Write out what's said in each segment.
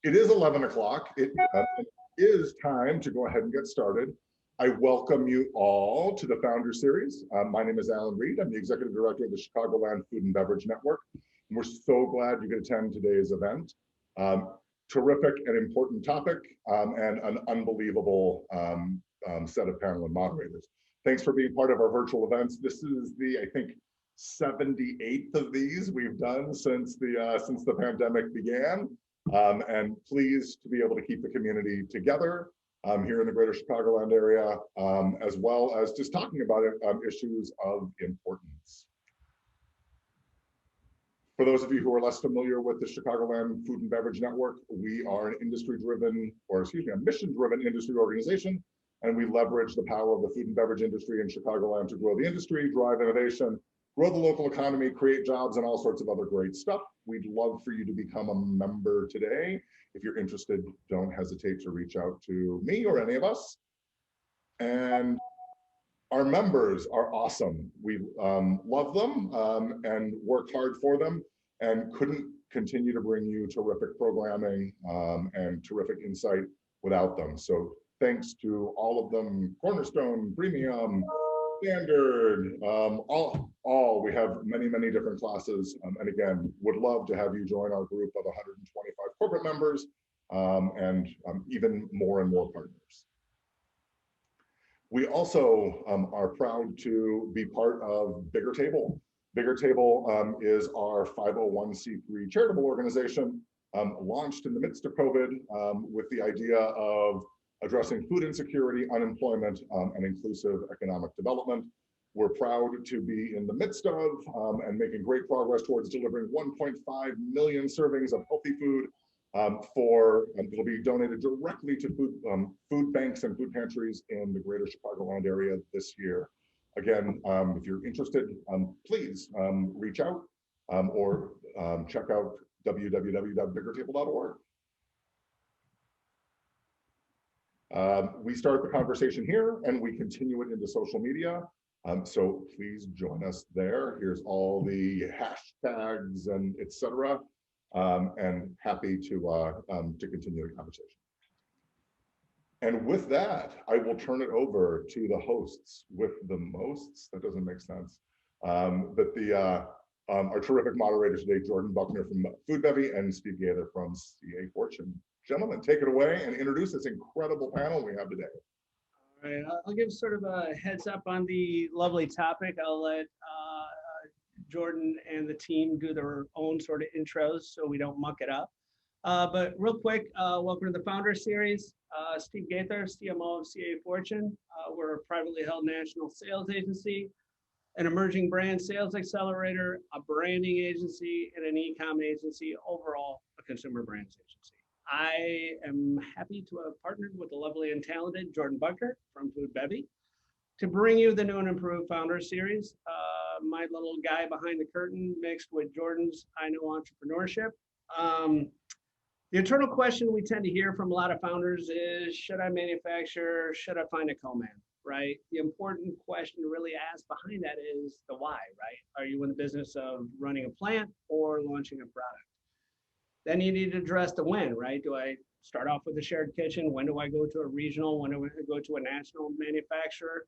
It is 11 o'clock. It is time to go ahead and get started. I welcome you all to the Founder Series. My name is Alan Reed. I'm the Executive Director of the Chicagoland Food and Beverage Network. And we're so glad you could attend today's event. Terrific and important topic and an unbelievable set of panel and moderators. Thanks for being part of our virtual events. This is the, I think, 78th of these we've done since the pandemic began. And pleased to be able to keep the community together here in the greater Chicagoland area, as well as just talking about issues of importance. For those of you who are less familiar with the Chicagoland Food and Beverage Network, we are an industry-driven, or excuse me, a mission-driven industry organization, and we leverage the power of the food and beverage industry in Chicagoland to grow the industry, drive innovation, grow the local economy, create jobs, and all sorts of other great stuff. We'd love for you to become a member today. If you're interested, don't hesitate to reach out to me or any of us. And our members are awesome. We love them and work hard for them and couldn't continue to bring you terrific programming and terrific insight without them. So thanks to all of them, Cornerstone, Premium, Standard, all. We have many different classes, and again, would love to have you join our group of 125 corporate members and even more and more partners. We also are proud to be part of Bigger Table. Bigger Table is our 501c3 charitable organization launched in the midst of COVID with the idea of addressing food insecurity, unemployment, and inclusive economic development. We're proud to be in the midst of and making great progress towards delivering 1.5 million servings of healthy food it'll be donated directly to food banks and food pantries in the greater Chicagoland area this year. Again, if you're interested, please reach out or check out www.biggertable.org. We start the conversation here and we continue it into social media. So please join us there. Here's all the hashtags and etc. And happy to continue the conversation. And with that, I will turn it over to the hosts with the mosts. That doesn't make sense. But our terrific moderators today, Jordann Buckner from Foodbevy and Steve Gaither from CA Fortune. Gentlemen, take it away and introduce this incredible panel we have today. All right, I'll give sort of a heads up on the lovely topic. I'll let Jordann and the team do their own sort of intros so we don't muck it up. But real quick, welcome to the Founder Series. Steve Gaither, CMO of CA Fortune. We're a privately held national sales agency, an emerging brand sales accelerator, a branding agency, and an e-com agency, overall a consumer brands agency. I am happy to have partnered with the lovely and talented Jordann Buckner from Foodbevy to bring you the new and improved Founder Series. My little guy behind the curtain mixed with Jordann's I Know Entrepreneurship. The eternal question we tend to hear from a lot of founders is, should I manufacture? Should I find a co-man, right? The important question to really ask behind that is the why, right? Are you in the business of running a plant or launching a product? Then you need to address the when, right? Do I start off with a shared kitchen? When do I go to a regional? When do I go to a national manufacturer?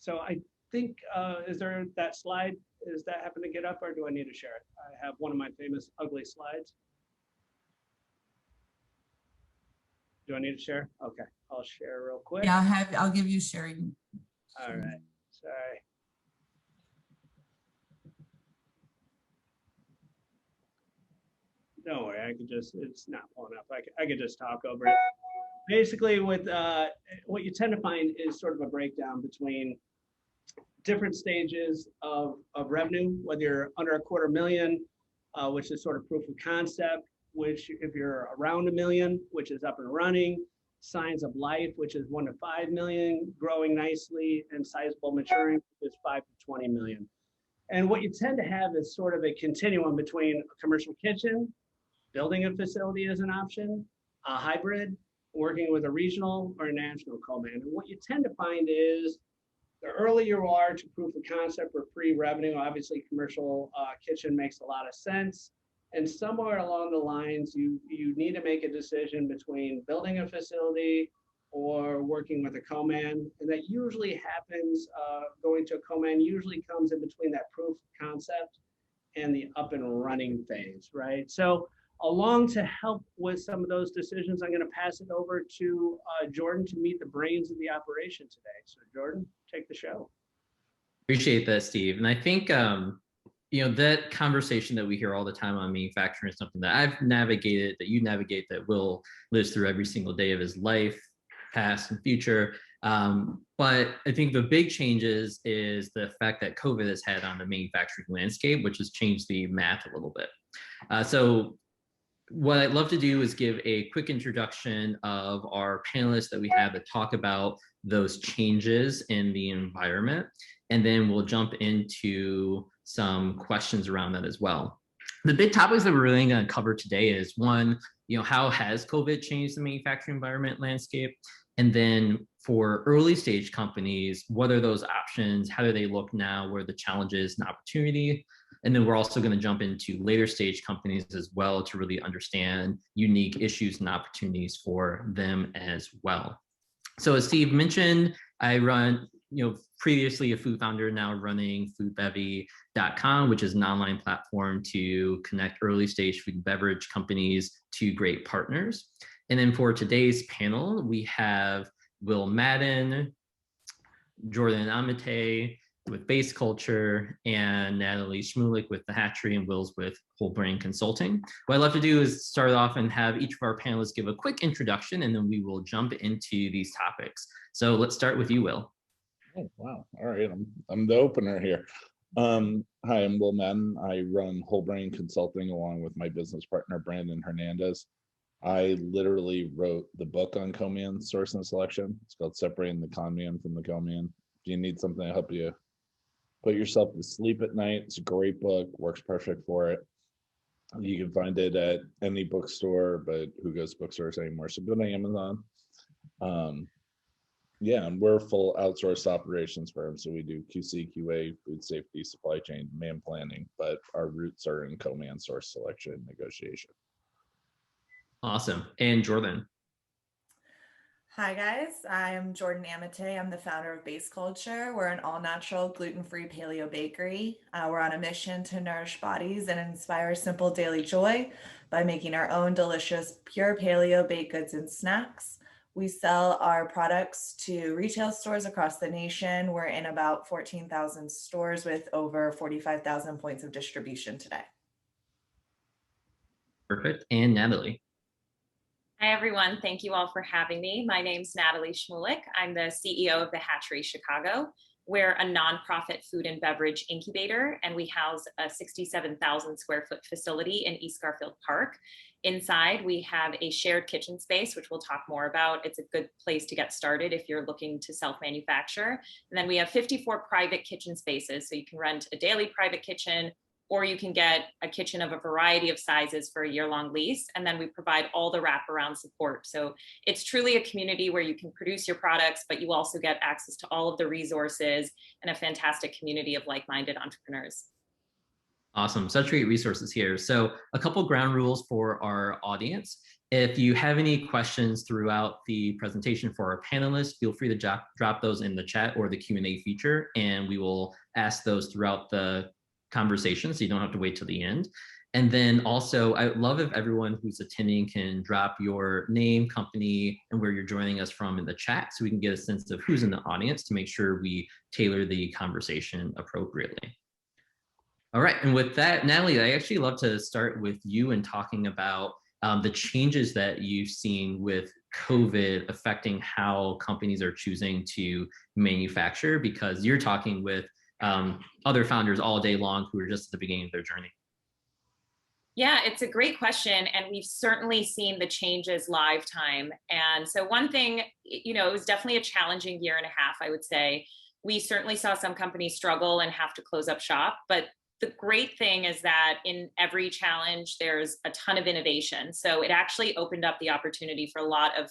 So I think, is there that slide? Does that happen to get up or do I need to share it? I have one of my famous ugly slides. Do I need to share? Okay, I'll share real quick. Yeah, I'll give you sharing. All right, sorry. Don't worry, I could just, it's not pulling up. I could just talk over it. Basically, with what you tend to find is sort of a breakdown between different stages of revenue, whether you're under $250,000, which is sort of proof of concept, which if you're around $1 million, which is up and running, signs of life, which is 1 to 5 million, growing nicely, and sizable maturing, which is 5 to 20 million. And what you tend to have is sort of a continuum between a commercial kitchen, building a facility as an option, a hybrid, working with a regional or a national co-man. And what you tend to find is the earlier you are to proof of concept or pre-revenue, obviously commercial kitchen makes a lot of sense. And somewhere along the lines, you need to make a decision between building a facility or working with a co-man. And that usually happens, going to a co-man usually comes in between that proof of concept and the up and running phase, right? So along to help with some of those decisions, I'm going to pass it over to Jordann to meet the brains of the operation today. So Jordann, take the show. Appreciate that, Steve. And I think, that conversation that we hear all the time on manufacturing is something that I've navigated, that you navigate, that Will lives through every single day of his life, past and future. But I think the big changes is the effect that COVID has had on the manufacturing landscape, which has changed the math a little bit. So what I'd love to do is give a quick introduction of our panelists that we have that talk about those changes in the environment. And then we'll jump into some questions around that as well. The big topics that we're really going to cover today is one, how has COVID changed the manufacturing environment landscape? And then for early stage companies, what are those options? How do they look now? What are the challenges and opportunity? And then we're also going to jump into later stage companies as well to really understand unique issues and opportunities for them as well. So as Steve mentioned, I run, previously a food founder, now running Foodbevy.com, which is an online platform to connect early stage food and beverage companies to great partners. And then for today's panel, we have Will Madden, Jordann Amatea with Base Culture, and Natalie Shmulik with the Hatchery, and Will's with Whole Brain Consulting. What I'd love to do is start off and have each of our panelists give a quick introduction, and then we will jump into these topics. So let's start with you, Will. Oh, wow. All right. I'm the opener here. Hi, I'm Will Madden. I run Whole Brain Consulting along with my business partner, Brandon Hernandez. I literally wrote the book on co-man source and selection. It's called Separating the Con Man from the Co-man. Do you need something to help you put yourself to sleep at night? It's a great book, works perfect for it. You can find it at any bookstore, but who goes to bookstores anymore? So go to Amazon. Yeah, and we're a full outsourced operations firm. So we do QC, QA, food safety, supply chain, demand planning, but our roots are in co-man source selection and negotiation. Awesome. And Jordann. Hi guys, I'm Jordann Amatea. I'm the founder of Base Culture. We're an all-natural, gluten-free paleo bakery. We're on a mission to nourish bodies and inspire simple daily joy by making our own delicious, pure paleo baked goods and snacks. We sell our products to retail stores across the nation. We're in about 14,000 stores with over 45,000 points of distribution today. Perfect. And Natalie. Hi, everyone. Thank you all for having me. My name's Natalie Shmulik. I'm the CEO of the Hatchery Chicago. We're a nonprofit food and beverage incubator, and we house a 67,000 square foot facility in East Garfield Park. Inside, we have a shared kitchen space, which we'll talk more about. It's a good place to get started if you're looking to self-manufacture. And then we have 54 private kitchen spaces, so you can rent a daily private kitchen, or you can get a kitchen of a variety of sizes for a year-long lease. And then we provide all the wraparound support. So it's truly a community where you can produce your products, but you also get access to all of the resources and a fantastic community of like-minded entrepreneurs. Awesome. Such great resources here. So a couple ground rules for our audience. If you have any questions throughout the presentation for our panelists, feel free to drop those in the chat or the Q&A feature, and we will ask those throughout the conversation, so you don't have to wait till the end. And then also, I would love if everyone who's attending can drop your name, company, and where you're joining us from in the chat, so we can get a sense of who's in the audience to make sure we tailor the conversation appropriately. All right, and with that, Natalie, I actually love to start with you and talking about the changes that you've seen with COVID affecting how companies are choosing to manufacture, because you're talking with other founders all day long who are just at the beginning of their journey. Yeah, it's a great question. And we've certainly seen the changes live time. And so one thing, it was definitely a challenging year and a half, I would say. We certainly saw some companies struggle and have to close up shop. But the great thing is that in every challenge, there's a ton of innovation. So it actually opened up the opportunity for a lot of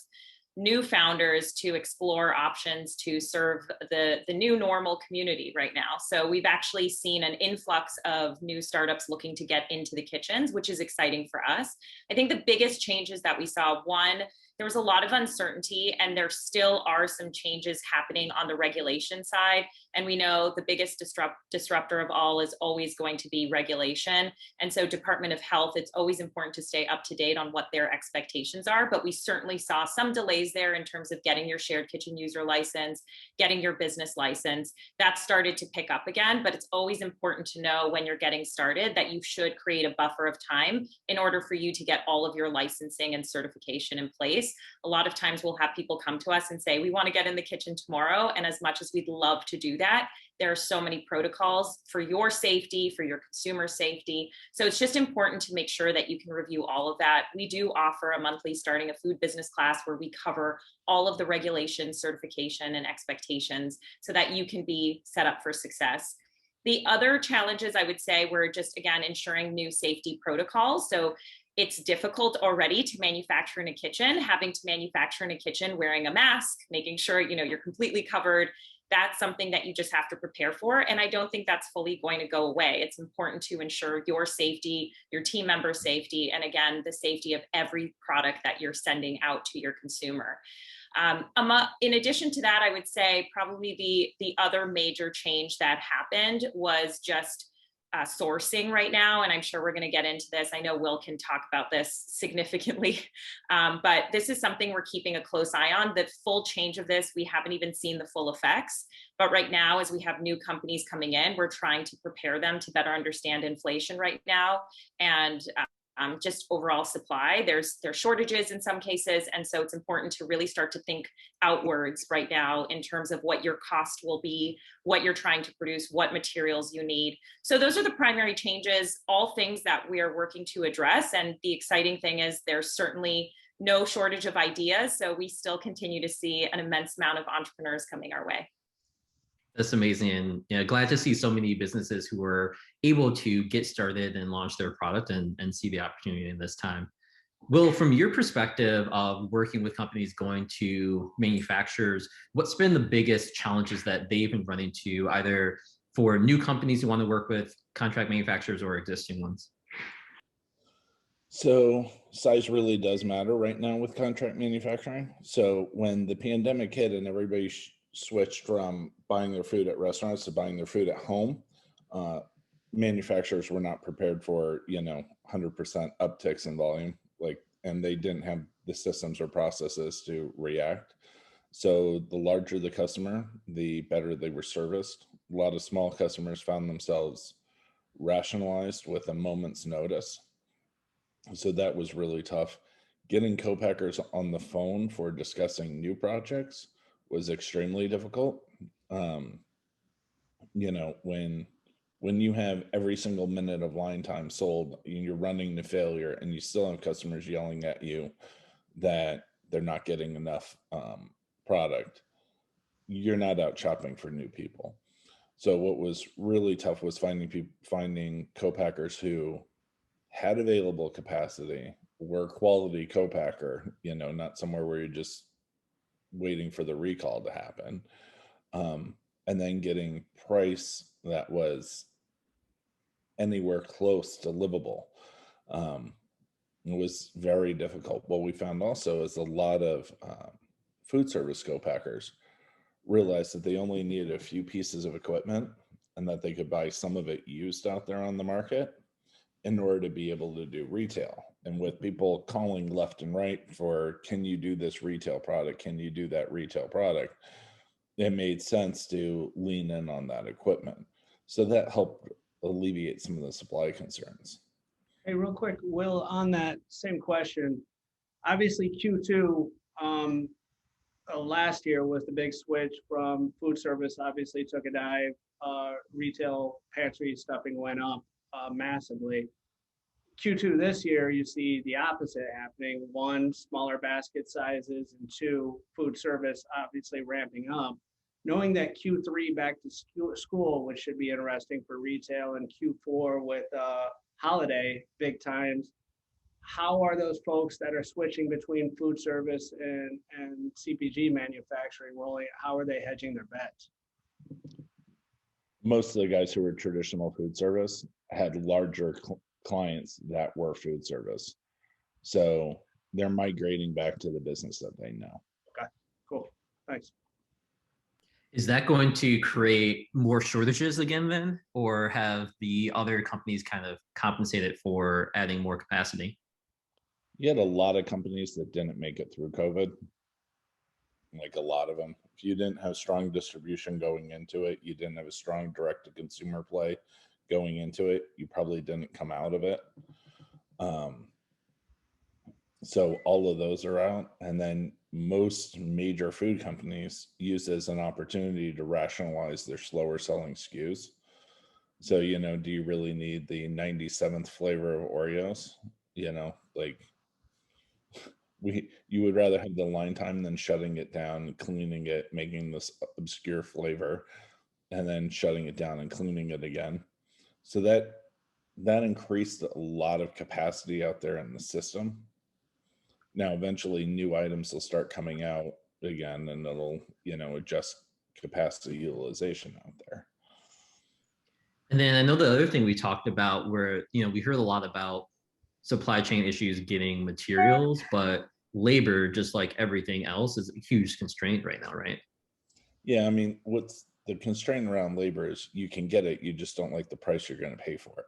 new founders to explore options to serve the new normal community right now. So we've actually seen an influx of new startups looking to get into the kitchens, which is exciting for us. I think the biggest changes that we saw, one, there was a lot of uncertainty, and there still are some changes happening on the regulation side. And we know the biggest disruptor of all is always going to be regulation. And so Department of Health, it's always important to stay up to date on what their expectations are. But we certainly saw some delays there in terms of getting your shared kitchen user license, getting your business license. That started to pick up again, but it's always important to know when you're getting started that you should create a buffer of time in order for you to get all of your licensing and certification in place. A lot of times we'll have people come to us and say, we want to get in the kitchen tomorrow. And as much as we'd love to do that, there are so many protocols for your safety, for your consumer safety. So it's just important to make sure that you can review all of that. We do offer a monthly starting a food business class where we cover all of the regulation, certification, and expectations so that you can be set up for success. The other challenges I would say were just, again, ensuring new safety protocols. So it's difficult already to manufacture in a kitchen, having to manufacture in a kitchen wearing a mask, making sure you're completely covered. That's something that you just have to prepare for. And I don't think that's fully going to go away. It's important to ensure your safety, your team member safety, and again, the safety of every product that you're sending out to your consumer. In addition to that, I would say probably the other major change that happened was just sourcing right now, and I'm sure we're going to get into this. I know Will can talk about this significantly, but this is something we're keeping a close eye on. The full change of this, we haven't even seen the full effects, but right now, as we have new companies coming in, we're trying to prepare them to better understand inflation right now and just overall supply. There's shortages in some cases, and so it's important to really start to think outwards right now in terms of what your cost will be, what you're trying to produce, what materials you need. So those are the primary changes, all things that we are working to address. And the exciting thing is there's certainly no shortage of ideas, so we still continue to see an immense amount of entrepreneurs coming our way. That's amazing. And glad to see so many businesses who are able to get started and launch their product and see the opportunity in this time. Will, from your perspective of working with companies going to manufacturers, what's been the biggest challenges that they've been running into, either for new companies who want to work with contract manufacturers or existing ones? So size really does matter right now with contract manufacturing. So when the pandemic hit and everybody switched from buying their food at restaurants to buying their food at home, manufacturers were not prepared for 100% upticks in volume, and they didn't have the systems or processes to react. So the larger the customer, the better they were serviced. A lot of small customers found themselves rationalized with a moment's notice. So that was really tough. Getting co-packers on the phone for discussing new projects was extremely difficult. When you have every single minute of line time sold, you're running to failure, and you still have customers yelling at you that they're not getting enough product, you're not out shopping for new people. So what was really tough was finding co-packers who had available capacity, were quality co-packer, not somewhere where you're just waiting for the recall to happen, and then getting price that was anywhere close to livable. It was very difficult. What we found also is a lot of food service co-packers realized that they only needed a few pieces of equipment and that they could buy some of it used out there on the market in order to be able to do retail. And with people calling left and right for, can you do this retail product? Can you do that retail product? It made sense to lean in on that equipment. So that helped alleviate some of the supply concerns. Hey, real quick, Will, on that same question, obviously Q2 last year was the big switch from food service, obviously took a dive, retail pantry stuffing went up massively. Q2 this year, you see the opposite happening. One, smaller basket sizes, and two, food service obviously ramping up. Knowing that Q3 back to school, which should be interesting for retail, and Q4 with holiday big times, how are those folks that are switching between food service and CPG manufacturing rolling? How are they hedging their bets? Most of the guys who were traditional food service had larger clients that were food service. So they're migrating back to the business that they know. Okay, cool. Thanks. Is that going to create more shortages again then? Or have the other companies kind of compensated for adding more capacity? You had a lot of companies that didn't make it through COVID. Like a lot of them. If you didn't have strong distribution going into it, you didn't have a strong direct to consumer play going into it, you probably didn't come out of it. So all of those are out. And then most major food companies use it as an opportunity to rationalize their slower selling SKUs. So, you know, do you really need the 97th flavor of Oreos? You know, like you would rather have the line time than shutting it down, cleaning it, making this obscure flavor, and then shutting it down and cleaning it again. So that increased a lot of capacity out there in the system. Now, eventually new items will start coming out again and it'll, you know, adjust capacity utilization out there. And then I know the other thing we talked about where, you know, we heard a lot about supply chain issues getting materials, but labor, just like everything else, is a huge constraint right now, right? Yeah, I mean, what's the constraint around labor is you can get it, you just don't like the price you're going to pay for it.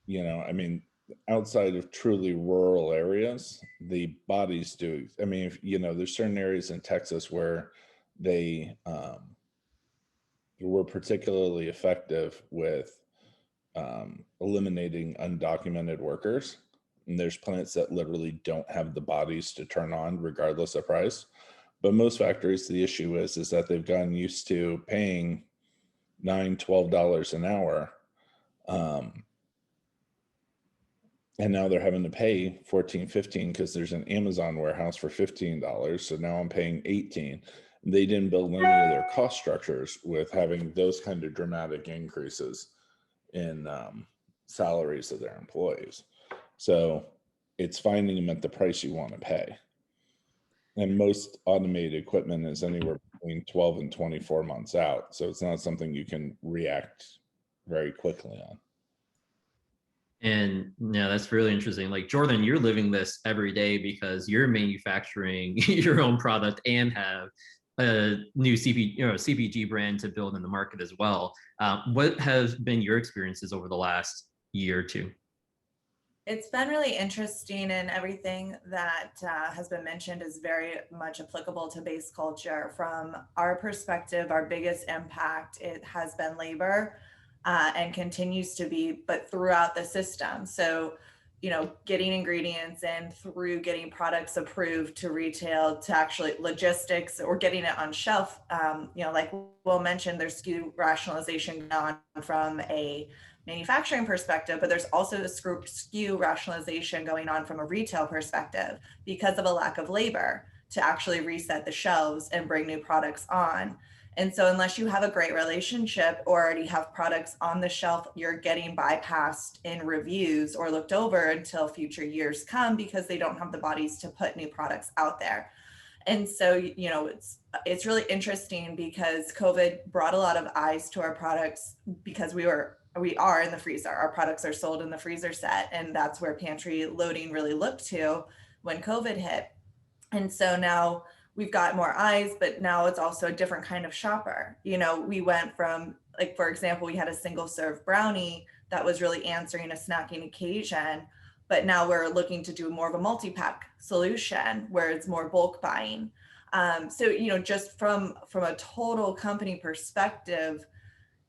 You know, I mean, outside of truly rural areas, the bodies do. I mean, if, you know, there's certain areas in Texas where they were particularly effective with eliminating undocumented workers. And there's plants that literally don't have the bodies to turn on regardless of price. But most factories, the issue is that they've gotten used to paying $9, $12 an hour. And now they're having to pay 14, 15 because there's an Amazon warehouse for $15. So now I'm paying 18. They didn't build any of their cost structures with having those kind of dramatic increases in salaries of their employees. So it's finding them at the price you want to pay. And most automated equipment is anywhere between 12 and 24 months out. So it's not something you can react very quickly on. And yeah, that's really interesting. Like Jordann, you're living this every day because you're manufacturing your own product and have a new CPG brand to build in the market as well. What has been your experiences over the last year or two? It's been really interesting, and everything that has been mentioned is very much applicable to base culture. From our perspective, our biggest impact, it has been labor and continues to be, but throughout the system. So, you know, getting ingredients in through getting products approved to retail to actually logistics or getting it on shelf. You know, like Will mentioned, there's SKU rationalization on from a manufacturing perspective, but there's also a SKU rationalization going on from a retail perspective because of a lack of labor to actually reset the shelves and bring new products on. And so unless you have a great relationship or already have products on the shelf, you're getting bypassed in reviews or looked over until future years come because they don't have the bodies to put new products out there. And so, you know, it's really interesting because COVID brought a lot of eyes to our products because we are in the freezer. Our products are sold in the freezer set, and that's where pantry loading really looked to when COVID hit. And so now we've got more eyes, but now it's also a different kind of shopper. You know, we went from, like, for example, we had a single serve brownie that was really answering a snacking occasion, but now we're looking to do more of a multi-pack solution where it's more bulk buying. So, you know, just from a total company perspective,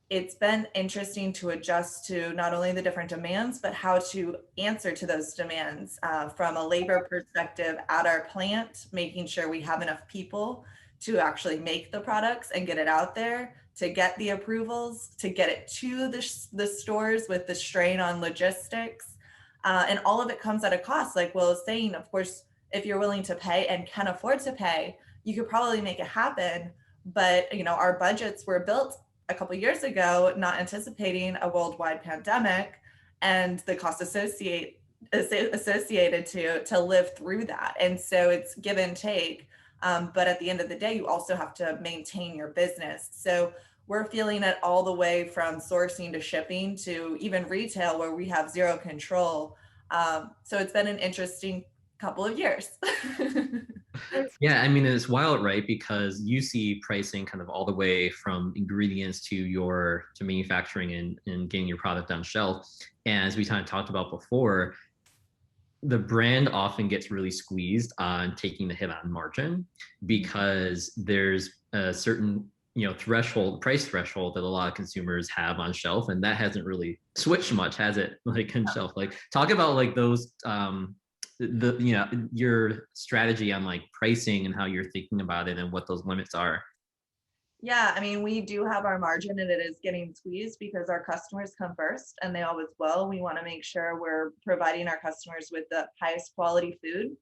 it's been interesting to adjust to not only the different demands, but how to answer to those demands from a labor perspective at our plant, making sure we have enough people to actually make the products and get it out there, to get the approvals, to get it to the stores with the strain on logistics. And all of it comes at a cost. Like Will is saying, of course, if you're willing to pay and can afford to pay, you could probably make it happen. But, you know, our budgets were built a couple of years ago, not anticipating a worldwide pandemic and the costs associated associated to live through that. And so it's give and take. But at the end of the day, you also have to maintain your business. So we're feeling it all the way from sourcing to shipping to even retail, where we have zero control. So it's been an interesting couple of years. Yeah, I mean, it's wild, right? Because you see pricing kind of all the way from ingredients to manufacturing and getting your product on shelf. And as we kind of talked about before, the brand often gets really squeezed on taking the hit on margin because there's a certain price threshold that a lot of consumers have on shelf, and that hasn't really switched much, has it? Like on shelf, like talk about like those your strategy on like pricing and how you're thinking about it and what those limits are. Yeah, I mean, we do have our margin and it is getting squeezed because our customers come first and they always will. We want to make sure we're providing our customers with the highest quality food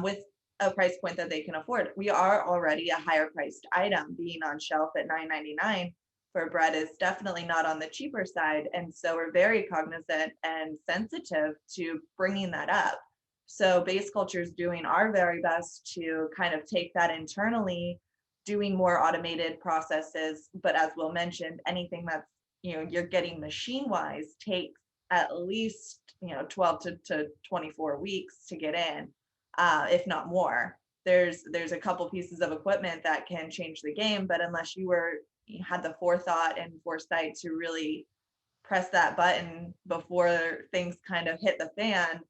with a price point that they can afford. We are already a higher priced item. Being on shelf at $9.99 for bread is definitely not on the cheaper side. And so we're very cognizant and sensitive to bringing that up. So Base Culture is doing our very best to kind of take that internally, doing more automated processes. But as Will mentioned, anything that's, you're getting machine wise takes at least, 12 to 24 weeks to get in, if not more. There's a couple pieces of equipment that can change the game, but unless you had the forethought and foresight to really press that button before things kind of hit the fan,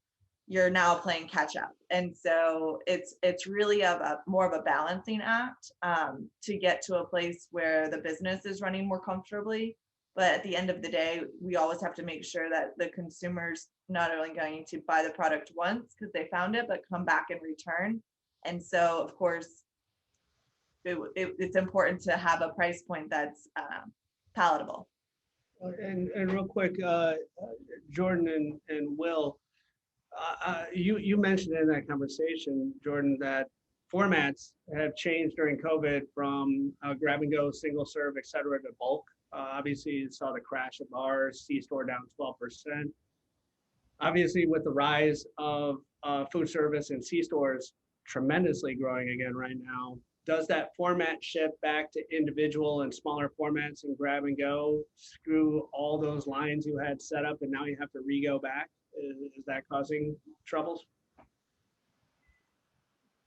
you're now playing catch up. And so it's really more of a balancing act to get to a place where the business is running more comfortably. But at the end of the day, we always have to make sure that the consumer's not only going to buy the product once because they found it, but come back and return. And so, of course, it's important to have a price point that's palatable. And real quick, Jordann and Will, you mentioned in that conversation, Jordann, that formats have changed during COVID from grab and go, single serve, et cetera, to bulk. Obviously, you saw the crash of bars, C-store down 12%. Obviously, with the rise of food service and C-stores tremendously growing again right now, does that format shift back to individual and smaller formats and grab and go screw all those lines you had set up and now you have to re-go back? Is that causing troubles?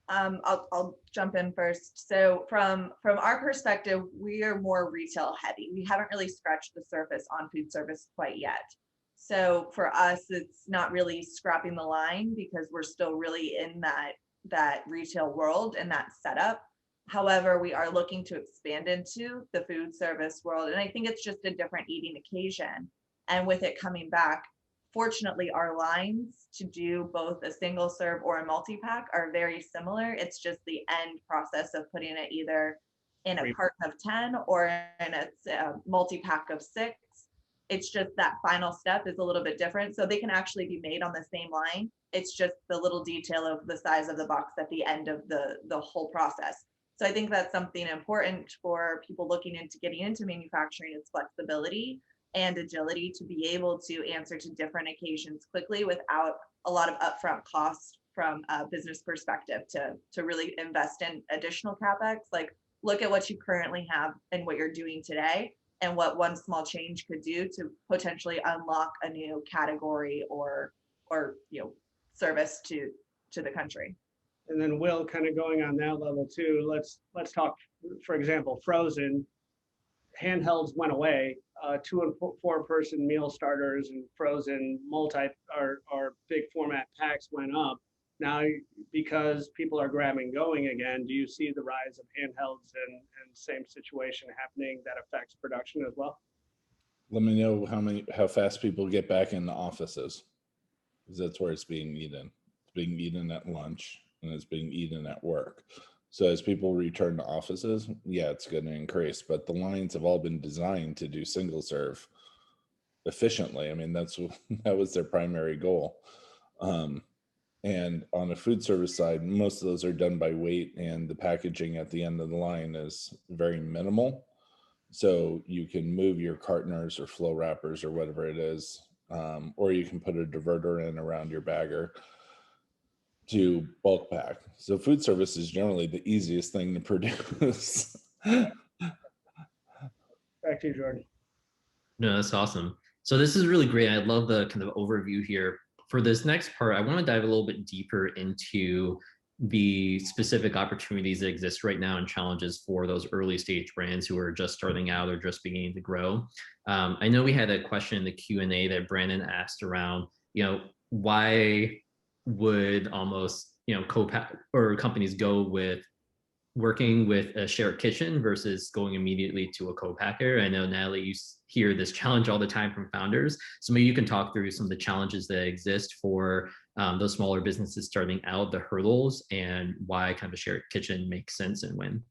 I'll jump in first. So from our perspective, we are more retail heavy. We haven't really scratched the surface on food service quite yet. So for us, it's not really scrapping the line because we're still really in that retail world and that setup. However, we are looking to expand into the food service world. And I think it's just a different eating occasion. And with it coming back, fortunately, our lines to do both a single serve or a multi-pack are very similar. It's just the end process of putting it either in a carton of 10 or in a multi-pack of 6. It's just that final step is a little bit different. So they can actually be made on the same line. It's just the little detail of the size of the box at the end of the whole process. So I think that's something important for people looking into getting into manufacturing is flexibility and agility to be able to answer to different occasions quickly without a lot of upfront costs from a business perspective to really invest in additional CapEx. Like look at what you currently have and what you're doing today and what one small change could do to potentially unlock a new category or service to the country. And then Will, kind of going on that level too, let's talk, for example, frozen. Handhelds went away. 2 and 4 person meal starters and frozen or big format packs went up. Now, because people are grabbing going again, do you see the rise of handhelds and same situation happening that affects production as well? Let me know how fast people get back in the offices, because that's where it's being eaten. It's being eaten at lunch and it's being eaten at work. So as people return to offices, yeah, it's going to increase, but the lines have all been designed to do single serve efficiently. I mean, that was their primary goal. And on the food service side, most of those are done by weight, and the packaging at the end of the line is very minimal. So you can move your cartoners or flow wrappers or whatever it is or you can put a diverter in around your bagger to bulk pack. So food service is generally the easiest thing to produce. Back to you, Jordan. No, that's awesome. So this is really great. I love the kind of overview here. For this next part, I want to dive a little bit deeper into the specific opportunities that exist right now and challenges for those early stage brands who are just starting out or just beginning to grow. I know we had a question in the Q&A that Brandon asked around, why would almost, co-pack or companies go with working with a shared kitchen versus going immediately to a co-packer. I know, Natalie, you hear this challenge all the time from founders. So maybe you can talk through some of the challenges that exist for those smaller businesses starting out, the hurdles, and why kind of a shared kitchen makes sense and when.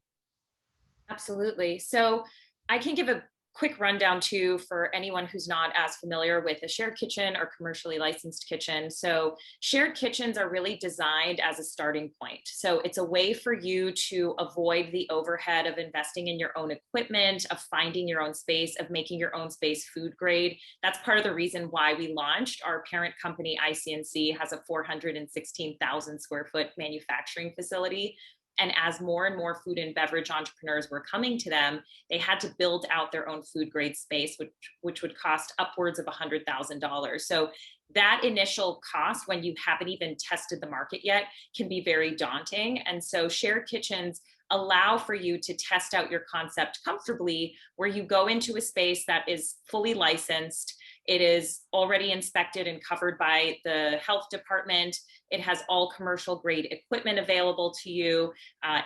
Absolutely. So I can give a quick rundown too for anyone who's not as familiar with a shared kitchen or commercially licensed kitchen. So shared kitchens are really designed as a starting point. So it's a way for you to avoid the overhead of investing in your own equipment, of finding your own space, of making your own space food grade. That's part of the reason why we launched. Our parent company, ICNC, has a 416,000 square foot manufacturing facility. And as more and more food and beverage entrepreneurs were coming to them, they had to build out their own food grade space, which would cost upwards of $100,000. So that initial cost, when you haven't even tested the market yet, can be very daunting. And so shared kitchens allow for you to test out your concept comfortably, where you go into a space that is fully licensed. It is already inspected and covered by the health department. It has all commercial grade equipment available to you.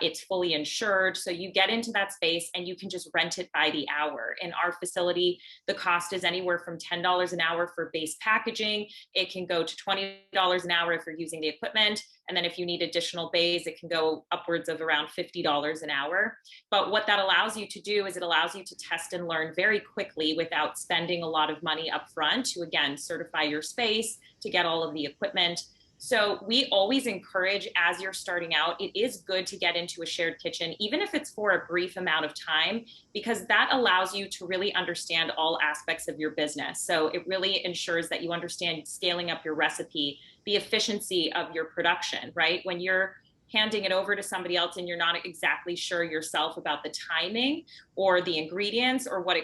It's fully insured. So you get into that space and you can just rent it by the hour. In our facility, the cost is anywhere from $10 an hour for base packaging. It can go to $20 an hour if you're using the equipment. And then if you need additional bays, it can go upwards of around $50 an hour. But what that allows you to do is it allows you to test and learn very quickly without spending a lot of money up front to, again, certify your space, to get all of the equipment. So we always encourage, as you're starting out, it is good to get into a shared kitchen, even if it's for a brief amount of time, because that allows you to really understand all aspects of your business. So it really ensures that you understand scaling up your recipe, the efficiency of your production, right? When you're handing it over to somebody else and you're not exactly sure yourself about the timing or the ingredients or what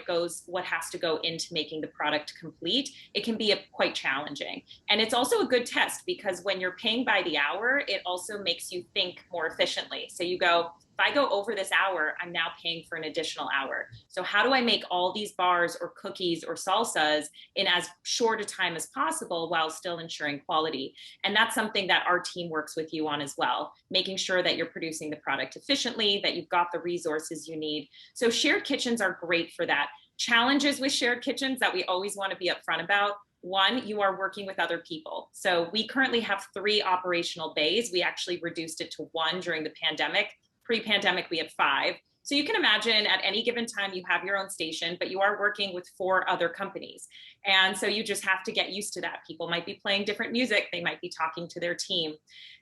has to go into making the product complete, it can be quite challenging. And it's also a good test, because when you're paying by the hour, it also makes you think more efficiently. So you go, if I go over this hour, I'm now paying for an additional hour. So how do I make all these bars or cookies or salsas in as short a time as possible while still ensuring quality? And that's something that our team works with you on as well, making sure that you're producing the product efficiently, that you've got the resources you need. So shared kitchens are great for that. Challenges with shared kitchens that we always want to be upfront about: one, you are working with other people. So we currently have 3 operational bays. We actually reduced it to 1 during the pandemic. Pre-pandemic, we had 5. So you can imagine at any given time you have your own station, but you are working with 4 other companies. And so you just have to get used to that. People might be playing different music. They might be talking to their team.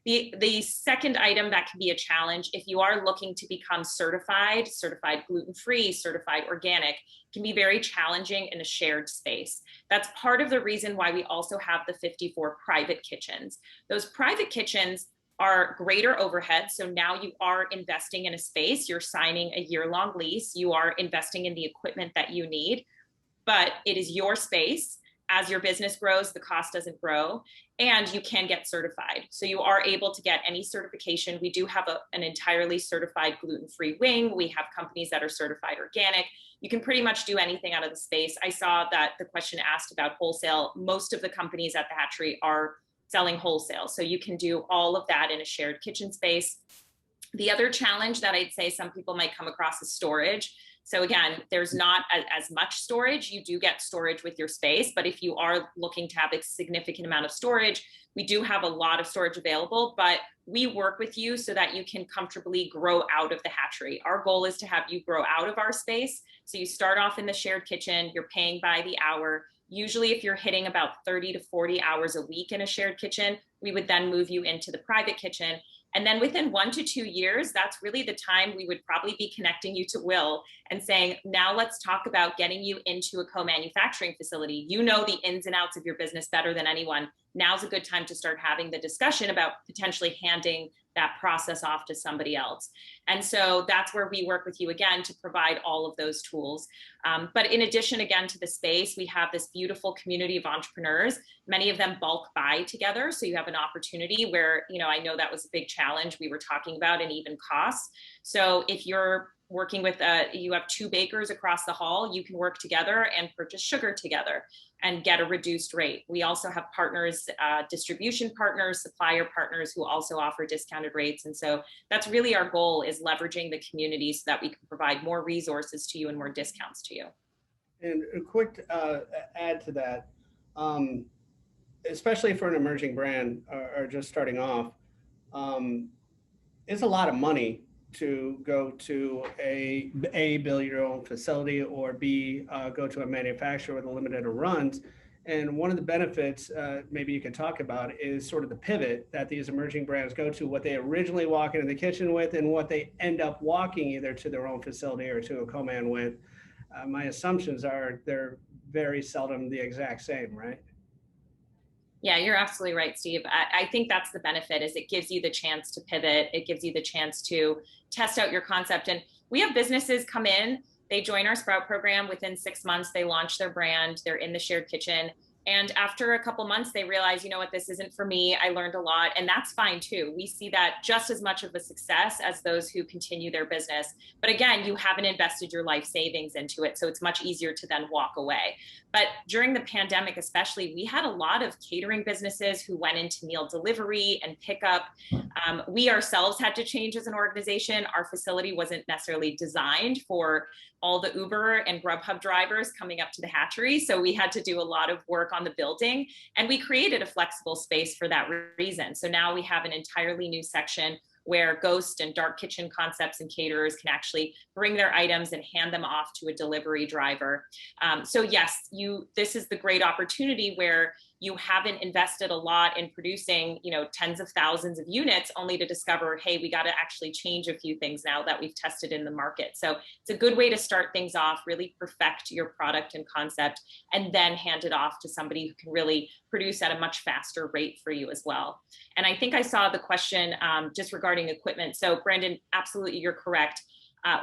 The second item that can be a challenge, if you are looking to become certified gluten-free, certified organic, can be very challenging in a shared space. That's part of the reason why we also have the 54 private kitchens. Those private kitchens are greater overhead. So now you are investing in a space, you're signing a year-long lease, you are investing in the equipment that you need, but it is your space. As your business grows, the cost doesn't grow, and you can get certified. So you are able to get any certification. We do have an entirely certified gluten-free wing. We have companies that are certified organic. You can pretty much do anything out of the space. I saw that the question asked about wholesale. Most of the companies at the Hatchery are selling wholesale. So you can do all of that in a shared kitchen space. The other challenge that I'd say some people might come across is storage. So again, there's not as much storage. You do get storage with your space, but if you are looking to have a significant amount of storage, we do have a lot of storage available, but we work with you so that you can comfortably grow out of the hatchery. Our goal is to have you grow out of our space. So you start off in the shared kitchen, you're paying by the hour. Usually if you're hitting about 30 to 40 hours a week in a shared kitchen, we would then move you into the private kitchen. And then within 1 to 2 years, that's really the time we would probably be connecting you to Will and saying, now let's talk about getting you into a co-manufacturing facility. You know the ins and outs of your business better than anyone. Now's a good time to start having the discussion about potentially handing that process off to somebody else. And so that's where we work with you again to provide all of those tools. But in addition, again, to the space, we have this beautiful community of entrepreneurs. Many of them bulk buy together. So you have an opportunity where, I know that was a big challenge we were talking about, and even costs. So if you're working with, you have 2 bakers across the hall, you can work together and purchase sugar together and get a reduced rate. We also have partners, distribution partners, supplier partners who also offer discounted rates. And so that's really our goal, is leveraging the community so that we can provide more resources to you and more discounts to you. And a quick add to that, especially for an emerging brand or just starting off, it's a lot of money to go to a build your own facility, or B, go to a manufacturer with a limited runs. And one of the benefits, maybe you could talk about, is sort of the pivot that these emerging brands go to, what they originally walk into the kitchen with and what they end up walking either to their own facility or to a co-man with. My assumptions are they're very seldom the exact same, right? Yeah, you're absolutely right, Steve. I think that's the benefit, is it gives you the chance to pivot. It gives you the chance to test out your concept. And we have businesses come in, they join our Sprout program. Within 6 months, they launch their brand, they're in the shared kitchen. And after a couple months, they realize, you know what, this isn't for me. I learned a lot, and that's fine too. We see that just as much of a success as those who continue their business. But again, you haven't invested your life savings into it, so it's much easier to then walk away. But during the pandemic, especially, we had a lot of catering businesses who went into meal delivery and pickup. We ourselves had to change as an organization. Our facility wasn't necessarily designed for all the Uber and Grubhub drivers coming up to the hatchery. So we had to do a lot of work on the building, and we created a flexible space for that reason. So now we have an entirely new section where ghost and dark kitchen concepts and caterers can actually bring their items and hand them off to a delivery driver. So yes, this is the great opportunity where you haven't invested a lot in producing, tens of thousands of units, only to discover, hey, we got to actually change a few things now that we've tested in the market. So it's a good way to start things off, really perfect your product and concept, and then hand it off to somebody who can really produce at a much faster rate for you as well. And I think I saw the question just regarding equipment. So Brandon, absolutely, you're correct.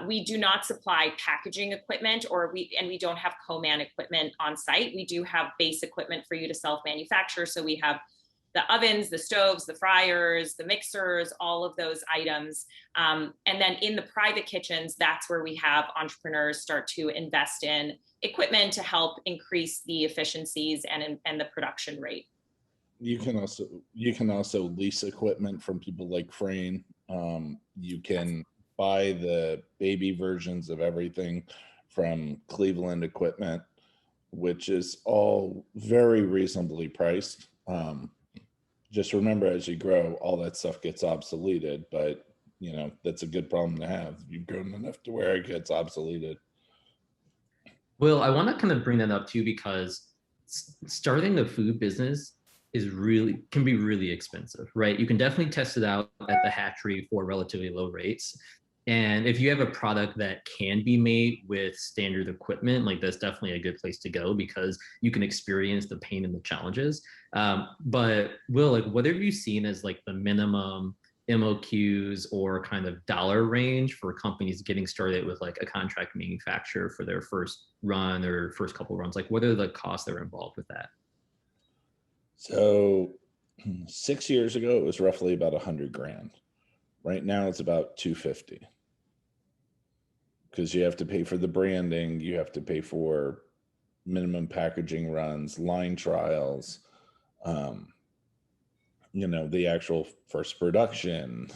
We do not supply packaging equipment, and we don't have co-man equipment on site. We do have base equipment for you to self-manufacture. So we have the ovens, the stoves, the fryers, the mixers, all of those items. And then in the private kitchens, that's where we have entrepreneurs start to invest in equipment to help increase the efficiencies and the production rate. You can also lease equipment from people like Frayne. You can buy the baby versions of everything from Cleveland Equipment, which is all very reasonably priced. Just remember, as you grow, all that stuff gets obsoleted, but that's a good problem to have. You've grown enough to where it gets obsoleted. Will, I want to kind of bring that up too, because starting the food business can be really expensive, right? You can definitely test it out at the hatchery for relatively low rates. And if you have a product that can be made with standard equipment, like that's definitely a good place to go, because you can experience the pain and the challenges. But Will, what have you seen as the minimum MOQs or kind of dollar range for companies getting started with a contract manufacturer for their first run or first couple runs? What are the costs that are involved with that? So 6 years ago, it was roughly about $100,000. Right now it's about $250,000. Because you have to pay for the branding, you have to pay for minimum packaging runs, line trials, the actual first production,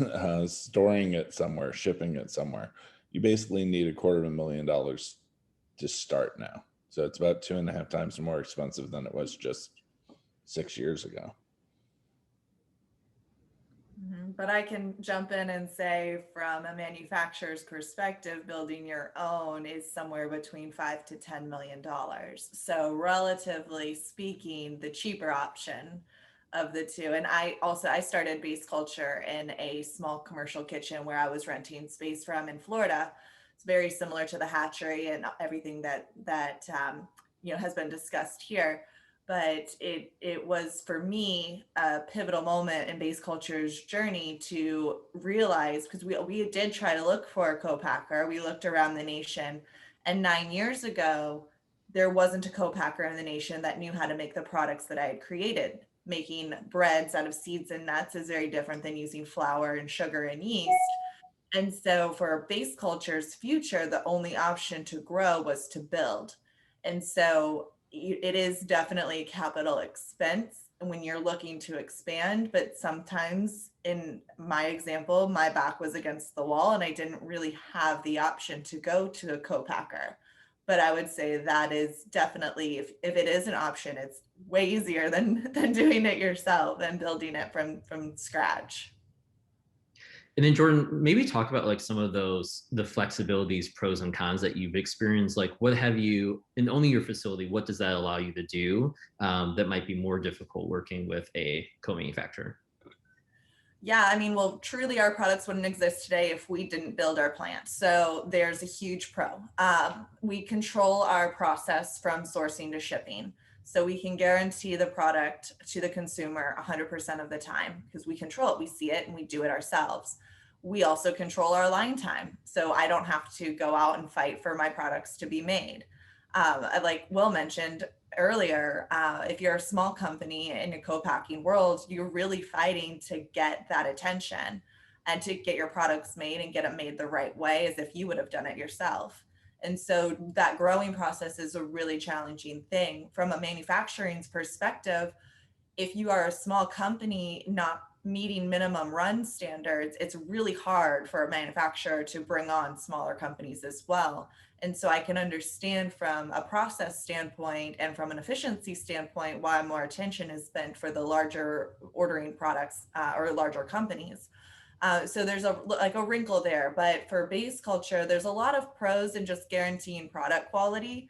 storing it somewhere, shipping it somewhere. You basically need $250,000 to start now. So it's about 2.5 times more expensive than it was just 6 years ago. But I can jump in and say, from a manufacturer's perspective, building your own is somewhere between $5 to $10 million. So relatively speaking, the cheaper option of the two. And I started Base Culture in a small commercial kitchen where I was renting space from in Florida. It's very similar to the hatchery and everything that has been discussed here. But it was for me a pivotal moment in Base Culture's journey to realize, because we did try to look for a co-packer. We looked around the nation, and 9 years ago, there wasn't a co-packer in the nation that knew how to make the products that I had created. Making breads out of seeds and nuts is very different than using flour and sugar and yeast. And so for Base Culture's future, the only option to grow was to build. And so it is definitely a capital expense when you're looking to expand, but sometimes in my example, my back was against the wall and I didn't really have the option to go to a co-packer. But I would say that is definitely, if it is an option, it's way easier than doing it yourself and building it from scratch. And then Jordann, maybe talk about like some of those, the flexibilities, pros and cons that you've experienced. Like what have you, in owning your facility, what does that allow you to do that might be more difficult working with a co-manufacturer? Yeah, I mean, well, truly our products wouldn't exist today if we didn't build our plant. So there's a huge pro. We control our process from sourcing to shipping. So we can guarantee the product to the consumer 100% of the time because we control it. We see it and we do it ourselves. We also control our line time. So I don't have to go out and fight for my products to be made. Like Will mentioned earlier, if you're a small company in a co-packing world, you're really fighting to get that attention and to get your products made and get them made the right way as if you would have done it yourself. And so that growing process is a really challenging thing. From a manufacturing's perspective, if you are a small company not meeting minimum run standards, it's really hard for a manufacturer to bring on smaller companies as well. And so I can understand from a process standpoint and from an efficiency standpoint why more attention is spent for the larger ordering products or larger companies. So there's a wrinkle there, but for Base Culture, there's a lot of pros in just guaranteeing product quality.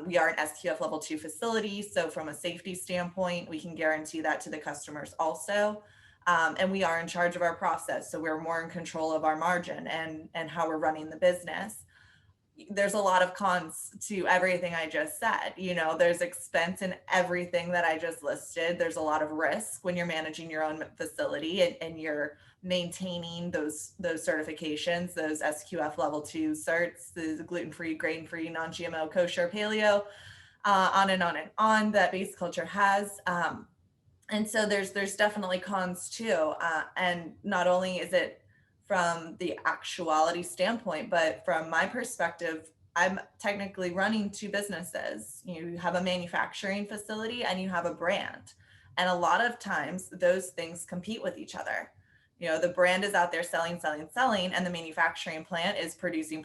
We are an SQF level 2 facility. So from a safety standpoint, we can guarantee that to the customers also. And we are in charge of our process. So we're more in control of our margin and how we're running the business. There's a lot of cons to everything I just said. You know, there's expense in everything that I just listed. There's a lot of risk when you're managing your own facility and you're maintaining those certifications, those SQF level 2 certs, the gluten-free, grain-free, non-GMO, kosher, paleo, on and on and on that Base Culture has. And so there's definitely cons too. And not only is it from the actuality standpoint, but from my perspective, I'm technically running 2 businesses. You have a manufacturing facility and you have a brand. And a lot of times those things compete with each other. You know, the brand is out there selling, and the manufacturing plant is producing.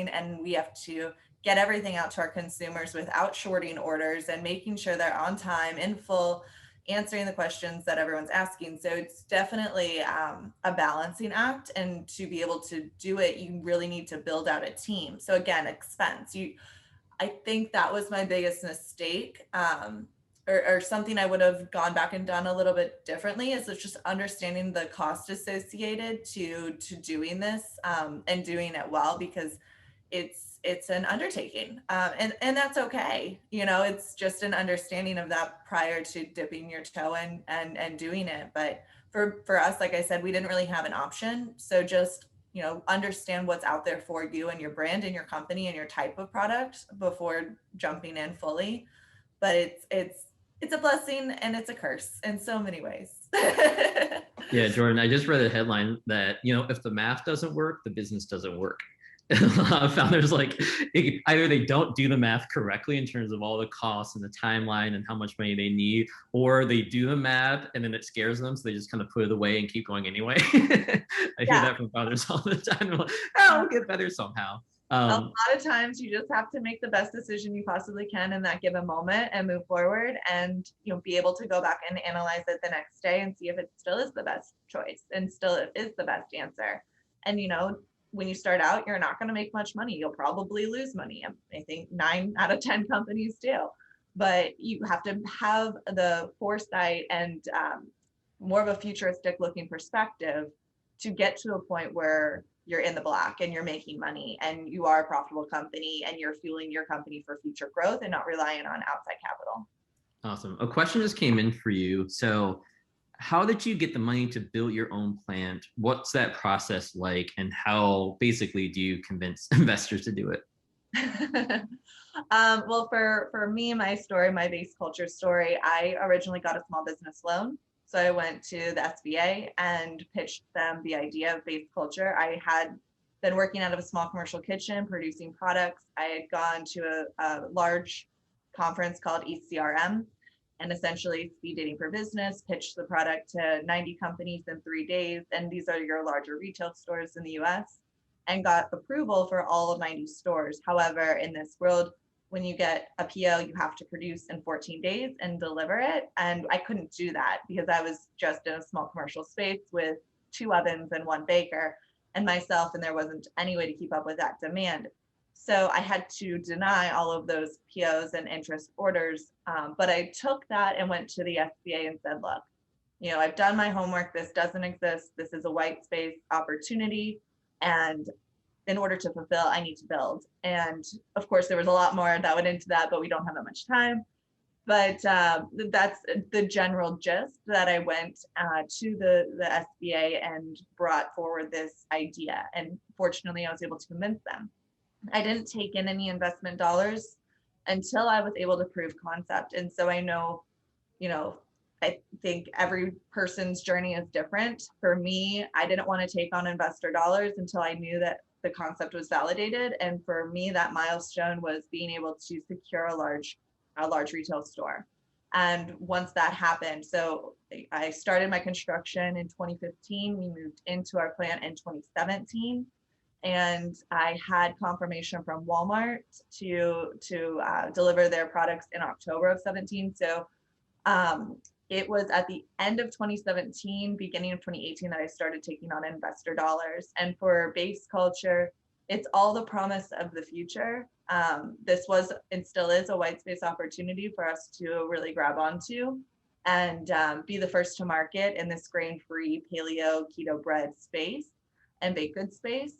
And we have to get everything out to our consumers without shorting orders and making sure they're on time, in full, answering the questions that everyone's asking. So it's definitely a balancing act. And to be able to do it, you really need to build out a team. So again, expense. I think that was my biggest mistake. Or something I would have gone back and done a little bit differently is just understanding the cost associated to doing this and doing it well, because it's an undertaking and that's okay. You know, it's just an understanding of that prior to dipping your toe in and doing it. But for us, like I said, we didn't really have an option. So just, you know, understand what's out there for you and your brand and your company and your type of product before jumping in fully. But it's a blessing and it's a curse in so many ways. Yeah, Jordann, I just read a headline that, you know, if the math doesn't work, the business doesn't work. Founders, like, either they don't do the math correctly in terms of all the costs and the timeline and how much money they need, or they do the math and then it scares them, so they just kind of put it away and keep going anyway. I hear that from founders all the time. They're like, oh, we'll get better somehow. A lot of times you just have to make the best decision you possibly can in that given moment and move forward, and, you know, be able to go back and analyze it the next day and see if it still is the best choice and still it is the best answer. And, you know, when you start out, you're not going to make much money. You'll probably lose money. I think 9 out of 10 companies do. but you have to have the foresight and more of a futuristic looking perspective to get to a point where you're in the black and you're making money and you are a profitable company and you're fueling your company for future growth and not relying on outside capital. Awesome. A question just came in for you. So how did you get the money to build your own plant? What's that process like? And how basically do you convince investors to do it? Well, for me, my story, my base culture story, I originally got a small business loan. So I went to the SBA and pitched them the idea of base culture. I had been working out of a small commercial kitchen producing products. I had gone to a large conference called ECRM, and essentially speed dating for business, pitched the product to 90 companies in 3 days. And these are your larger retail stores in the US, and got approval for all of 90 stores. However, in this world, when you get a PO, you have to produce in 14 days and deliver it. And I couldn't do that because I was just in a small commercial space with 2 ovens and 1 baker and myself, and there wasn't any way to keep up with that demand. So I had to deny all of those POs and interest orders. But I took that and went to the SBA and said, look, you know, I've done my homework. This doesn't exist. This is a white space opportunity. And in order to fulfill, I need to build. And of course, there was a lot more that went into that, but we don't have that much time. But that's the general gist, that I went to the SBA and brought forward this idea. And fortunately, I was able to convince them. I didn't take in any investment dollars until I was able to prove concept. And so I know, you know, I think every person's journey is different. For me, I didn't want to take on investor dollars until I knew that the concept was validated. And for me, that milestone was being able to secure a large retail store. And once that happened, so I started my construction in 2015. We moved into our plant in 2017. And I had confirmation from Walmart to deliver their products in October of 17. So it was at the end of 2017, beginning of 2018, that I started taking on investor dollars. And for base culture, it's all the promise of the future. This was and still is a white space opportunity for us to really grab onto and be the first to market in this grain-free paleo keto bread space and baked goods space.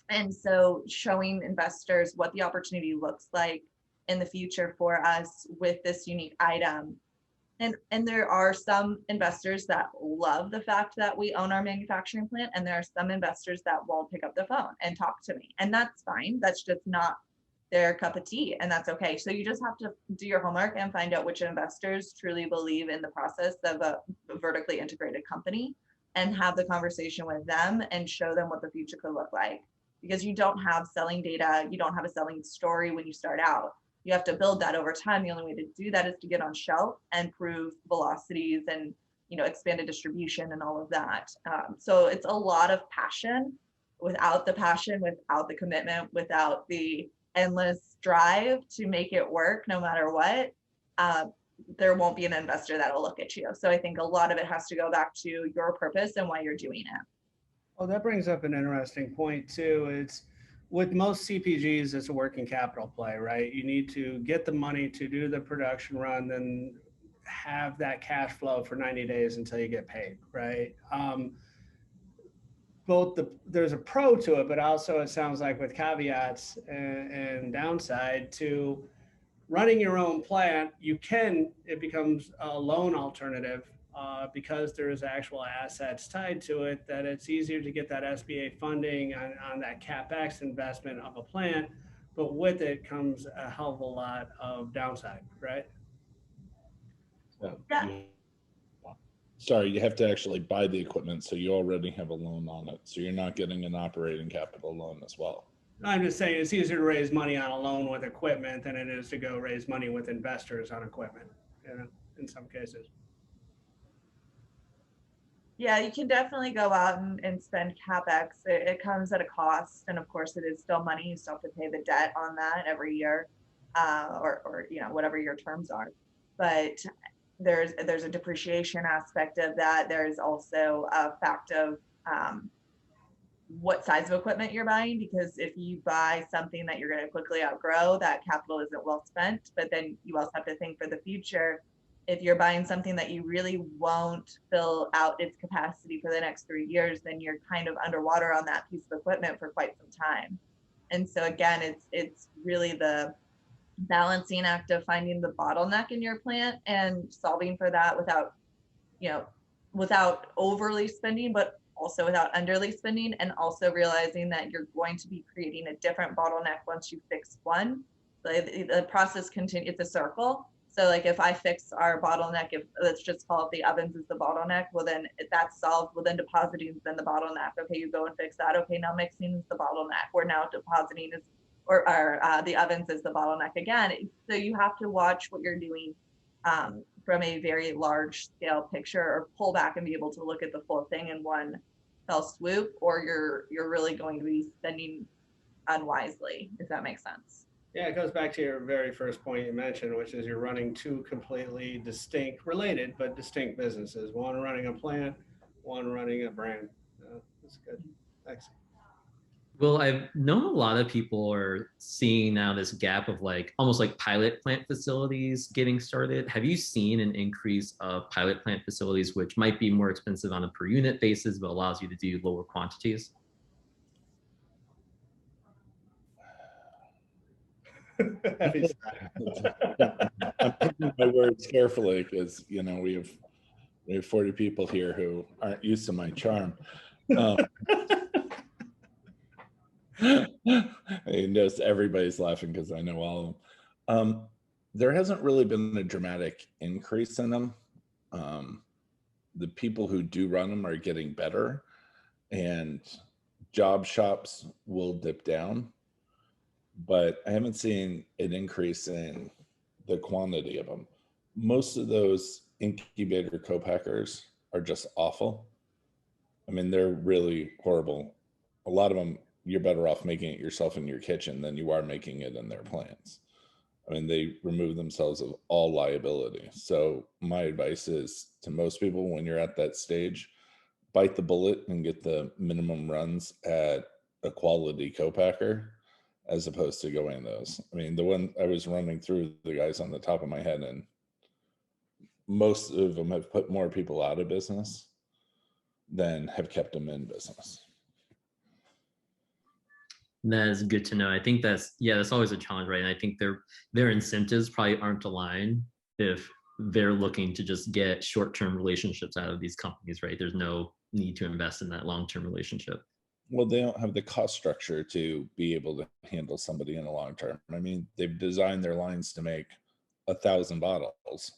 And so showing investors what the opportunity looks like in the future for us with this unique item. And there are some investors that love the fact that we own our manufacturing plant, and there are some investors that won't pick up the phone and talk to me. And that's fine. That's just not their cup of tea, and that's okay. So you just have to do your homework and find out which investors truly believe in the process of a vertically integrated company, and have the conversation with them and show them what the future could look like. Because you don't have selling data, you don't have a selling story when you start out. You have to build that over time. The only way to do that is to get on shelf and prove velocities and, you know, expanded distribution and all of that. So it's a lot of passion. Without the passion, without the commitment, without the endless drive to make it work, no matter what, there won't be an investor that will look at you. So I think a lot of it has to go back to your purpose and why you're doing it. Well, that brings up an interesting point too. It's with most CPGs, it's a working capital play, right? You need to get the money to do the production run, then have that cash flow for 90 days until you get paid, right? There's a pro to it, but also it sounds like with caveats and downside to running your own plant, it becomes a loan alternative. Because there's actual assets tied to it, that it's easier to get that SBA funding on that CapEx investment of a plant, but with it comes a hell of a lot of downside, right? Yeah. Sorry, you have to actually buy the equipment, so you already have a loan on it. So you're not getting an operating capital loan as well. I'm just saying it's easier to raise money on a loan with equipment than it is to go raise money with investors on equipment, you know, in some cases. Yeah, you can definitely go out and spend CapEx. It comes at a cost. And of course, it is still money. You still have to pay the debt on that every year, or you know, whatever your terms are. But there's a depreciation aspect of that. There's also a fact of what size of equipment you're buying, because if you buy something that you're going to quickly outgrow, that capital isn't well spent. But then you also have to think for the future. If you're buying something that you really won't fill out its capacity for the next 3 years, then you're kind of underwater on that piece of equipment for quite some time. And so again, it's really the balancing act of finding the bottleneck in your plant and solving for that without, without overly spending, but also without underly spending, and also realizing that you're going to be creating a different bottleneck once you fix one. The process continues, it's a circle. So like if I fix our bottleneck, if let's just call it the ovens is the bottleneck, well then that's solved, well then depositing is then the bottleneck. Okay, you go and fix that. Okay, now mixing is the bottleneck. We're now depositing is, or the ovens is the bottleneck again. So you have to watch what you're doing from a very large scale picture, or pull back and be able to look at the full thing in one fell swoop, or you're really going to be spending unwisely, if that makes sense. Yeah, it goes back to your very first point you mentioned, which is you're running two completely distinct, related, but distinct businesses. One running a plant, one running a brand. That's good. Thanks. Well, I've known a lot of people are seeing now this gap of like almost like pilot plant facilities getting started. Have you seen an increase of pilot plant facilities, which might be more expensive on a per unit basis, but allows you to do lower quantities? I'm picking my words carefully because we have 40 people here who aren't used to my charm. And just everybody's laughing because I know all of them. There hasn't really been a dramatic increase in them. The people who do run them are getting better, and job shops will dip down, but I haven't seen an increase in the quantity of them. Most of those incubator co-packers are just awful. I mean, they're really horrible. A lot of them, you're better off making it yourself in your kitchen than you are making it in their plants. I mean, they remove themselves of all liability. So my advice is to most people, when you're at that stage, bite the bullet and get the minimum runs at a quality co-packer, as opposed to going those. I mean, the one I was running through the guys on the top of my head, and most of them have put more people out of business than have kept them in business. That is good to know. I think that's always a challenge, right? And I think their incentives probably aren't aligned if they're looking to just get short-term relationships out of these companies, right? There's no need to invest in that long-term relationship. Well, they don't have the cost structure to be able to handle somebody in the long term. I mean, they've designed their lines to make 1,000 bottles.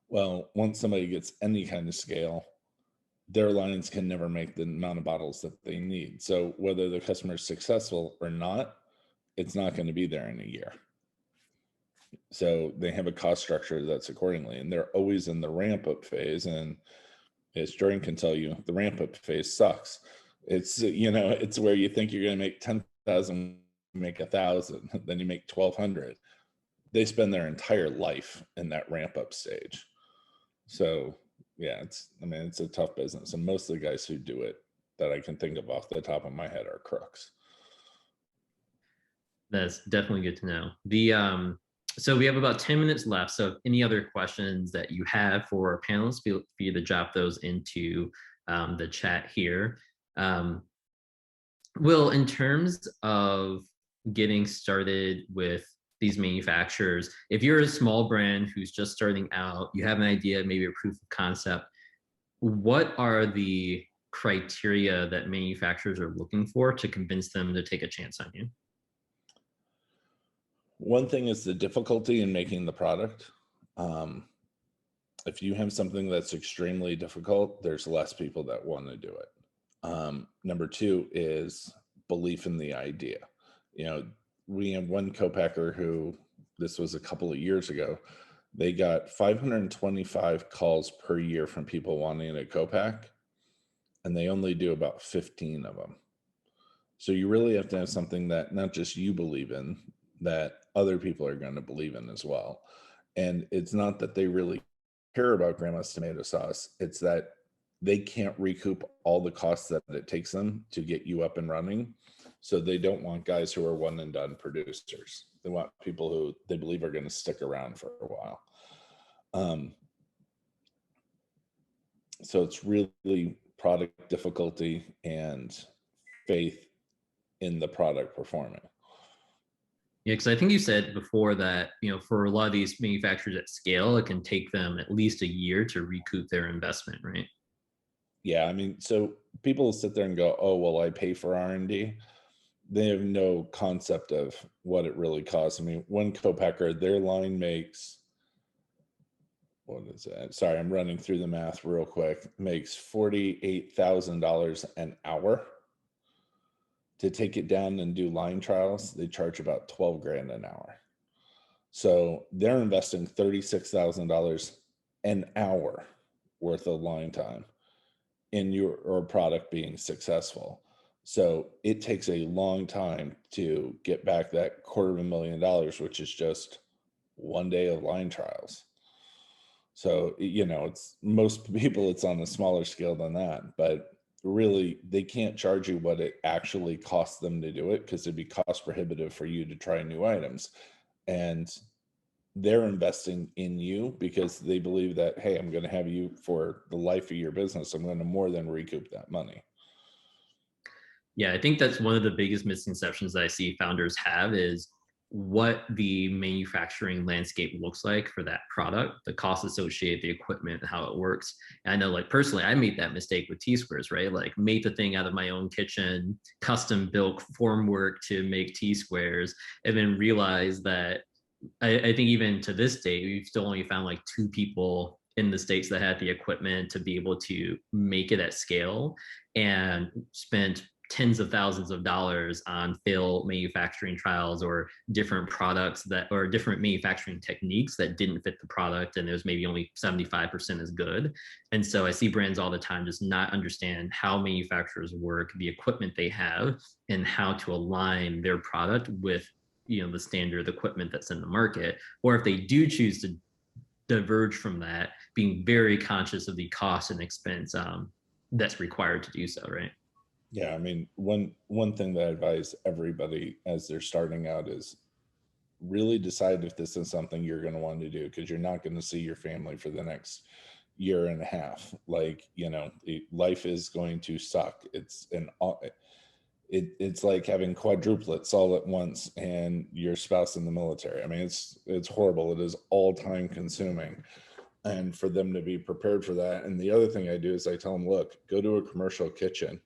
Well, once somebody gets any kind of scale, their lines can never make the amount of bottles that they need. So whether the customer is successful or not, it's not going to be there in a year. So they have a cost structure that's accordingly, and they're always in the ramp up phase. And as Jordann can tell you, the ramp up phase sucks. It's, it's where you think you're going to make 10,000, make 1,000, then you make 1,200. They spend their entire life in that ramp up stage. So yeah, it's a tough business. And most of the guys who do it that I can think of off the top of my head are crooks. That's definitely good to know. So we have about 10 minutes left. So if any other questions that you have for our panelists, feel free to drop those into the chat here. Will, in terms of getting started with these manufacturers, if you're a small brand who's just starting out, you have an idea, maybe a proof of concept, what are the criteria that manufacturers are looking for to convince them to take a chance on you? One thing is the difficulty in making the product. If you have something that's extremely difficult, there's less people that want to do it. Number two is belief in the idea. We have one co-packer who, this was a couple of years ago, they got 525 calls per year from people wanting a co-pack, and they only do about 15 of them. So you really have to have something that not just you believe in, that other people are going to believe in as well. And it's not that they really care about grandma's tomato sauce. It's that they can't recoup all the costs that it takes them to get you up and running. So they don't want guys who are one and done producers. They want people who they believe are going to stick around for a while. So it's really product difficulty and faith in the product performing. Yeah, because I think you said before that, for a lot of these manufacturers at scale, it can take them at least a year to recoup their investment, right? Yeah, I mean, so people sit there and go, oh, well, I pay for R&D. They have no concept of what it really costs. I mean, one co-packer, their line makes, what is that? Sorry, I'm running through the math real quick. Makes $48,000 an hour. To take it down and do line trials, they charge about 12 grand an hour. So they're investing $36,000 an hour worth of line time in your product being successful. So it takes a long time to get back that $250,000, which is just one day of line trials. So, it's most people, it's on a smaller scale than that, but really they can't charge you what it actually costs them to do it, because it'd be cost prohibitive for you to try new items. And they're investing in you because they believe that, hey, I'm going to have you for the life of your business. I'm going to more than recoup that money. Yeah, I think that's one of the biggest misconceptions that I see founders have is what the manufacturing landscape looks like for that product, the cost associated, the equipment, how it works. And I know, like, personally, I made that mistake with TeaSquares, right? Like, made the thing out of my own kitchen, custom built formwork to make TeaSquares, and then realized that I think even to this day, we've still only found like 2 people in the States that had the equipment to be able to make it at scale, and spent tens of thousands of dollars on failed manufacturing trials or different products or different manufacturing techniques that didn't fit the product, and there's maybe only 75% as good. And so I see brands all the time just not understand how manufacturers work, the equipment they have, and how to align their product with the standard equipment that's in the market. Or if they do choose to diverge from that, being very conscious of the cost and expense that's required to do so, right? Yeah, I mean, one thing that I advise everybody as they're starting out is really decide if this is something you're going to want to do, because you're not going to see your family for the next year and a half. Like, life is going to suck. It's like having quadruplets all at once and your spouse in the military. I mean, it's horrible. It is all time consuming. And for them to be prepared for that. And the other thing I do is I tell them, look, go to a commercial kitchen.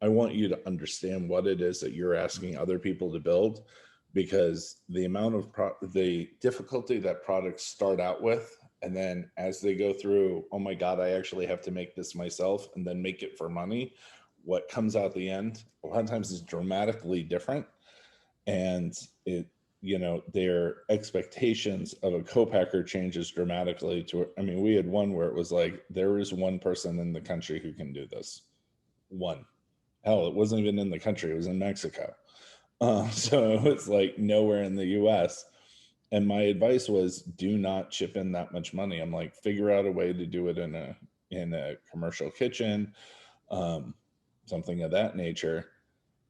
I want you to understand what it is that you're asking other people to build, because the amount of the difficulty that products start out with, and then as they go through, oh my God, I actually have to make this myself, and then make it for money, what comes out the end a lot of times is dramatically different. And their expectations of a co-packer changes dramatically we had one where it was like, there is one person in the country who can do this. One. Hell, it wasn't even in the country, it was in Mexico. So it's like nowhere in the US. And my advice was, do not chip in that much money. I'm like, figure out a way to do it in a commercial kitchen, something of that nature.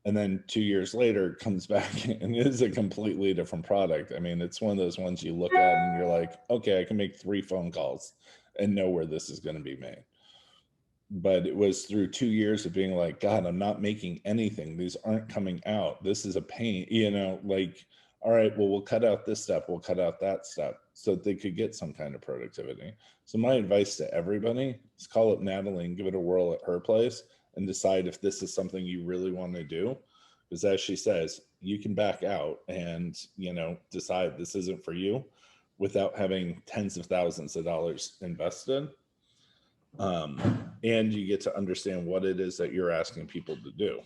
And then 2 years later it comes back and it is a completely different product. I mean, it's one of those ones you look at and you're like, okay, I can make 3 phone calls and know where this is going to be made. But it was through 2 years of being like, God, I'm not making anything. These aren't coming out. This is a pain, like, all right, well, we'll cut out this step. We'll cut out that step so that they could get some kind of productivity. So my advice to everybody is call up Natalie and give it a whirl at her place and decide if this is something you really want to do. Because as she says, you can back out and, decide this isn't for you without having tens of thousands of dollars invested. And you get to understand what it is that you're asking people to do.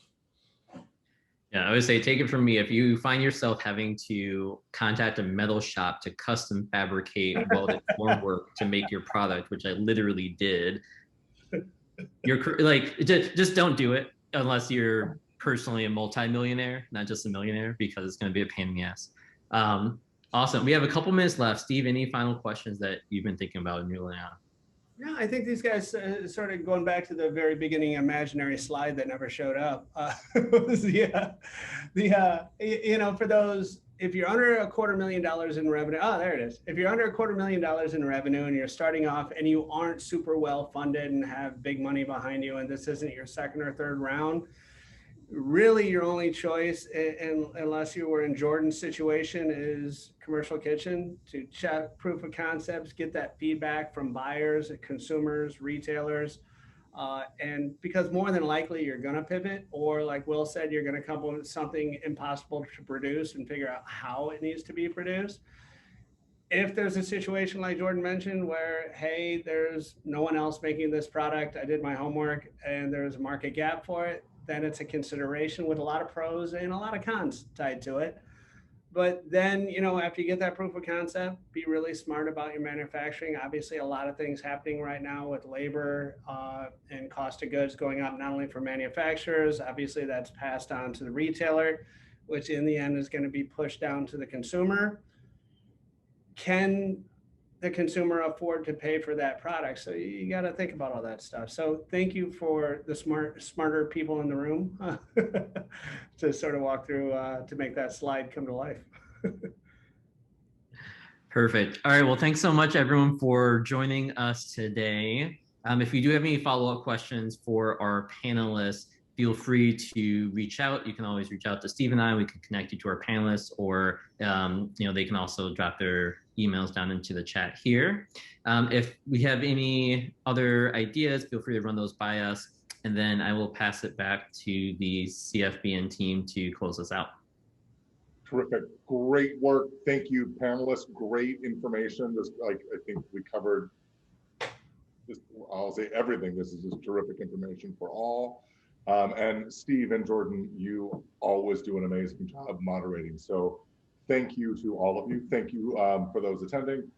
Yeah, I would say, take it from me, if you find yourself having to contact a metal shop to custom fabricate welded formwork to make your product, which I literally did, you're like, just don't do it unless you're personally a multimillionaire, not just a millionaire, because it's going to be a pain in the ass. Awesome. We have a couple minutes left. Steve, any final questions that you've been thinking about in your on? Yeah, I think these guys sort of going back to the very beginning imaginary slide that never showed up. Was you know, for those, if you're under $250,000 in revenue, oh, there it is. If you're under $250,000 in revenue and you're starting off and you aren't super well funded and have big money behind you, and this isn't your second or third round, really your only choice, and unless you were in Jordan's situation, is commercial kitchen to check proof of concepts, get that feedback from buyers, consumers, retailers. And because more than likely you're going to pivot, or like Will said, you're going to come up with something impossible to produce and figure out how it needs to be produced. If there's a situation like Jordann mentioned where, hey, there's no one else making this product, I did my homework and there's a market gap for it, then it's a consideration with a lot of pros and a lot of cons tied to it. But then, you know, after you get that proof of concept, be really smart about your manufacturing. Obviously, a lot of things happening right now with labor and cost of goods going up, not only for manufacturers, obviously that's passed on to the retailer, which in the end is going to be pushed down to the consumer. Can the consumer afford to pay for that product? So you got to think about all that stuff. So thank you for the smarter people in the room to sort of walk through to make that slide come to life. Perfect. All right. Well, thanks so much, everyone, for joining us today. If you do have any follow-up questions for our panelists, feel free to reach out. You can always reach out to Steve and I. We can connect you to our panelists, or you know, they can also drop their emails down into the chat here. If we have any other ideas, feel free to run those by us, and then I will pass it back to the CFBN team to close us out. Terrific, great work. Thank you, panelists. Great information. Just like I think we covered, just I'll say everything. This is just terrific information for all. And Steve and Jordann, you always do an amazing job moderating. So thank you to all of you. Thank you for those attending.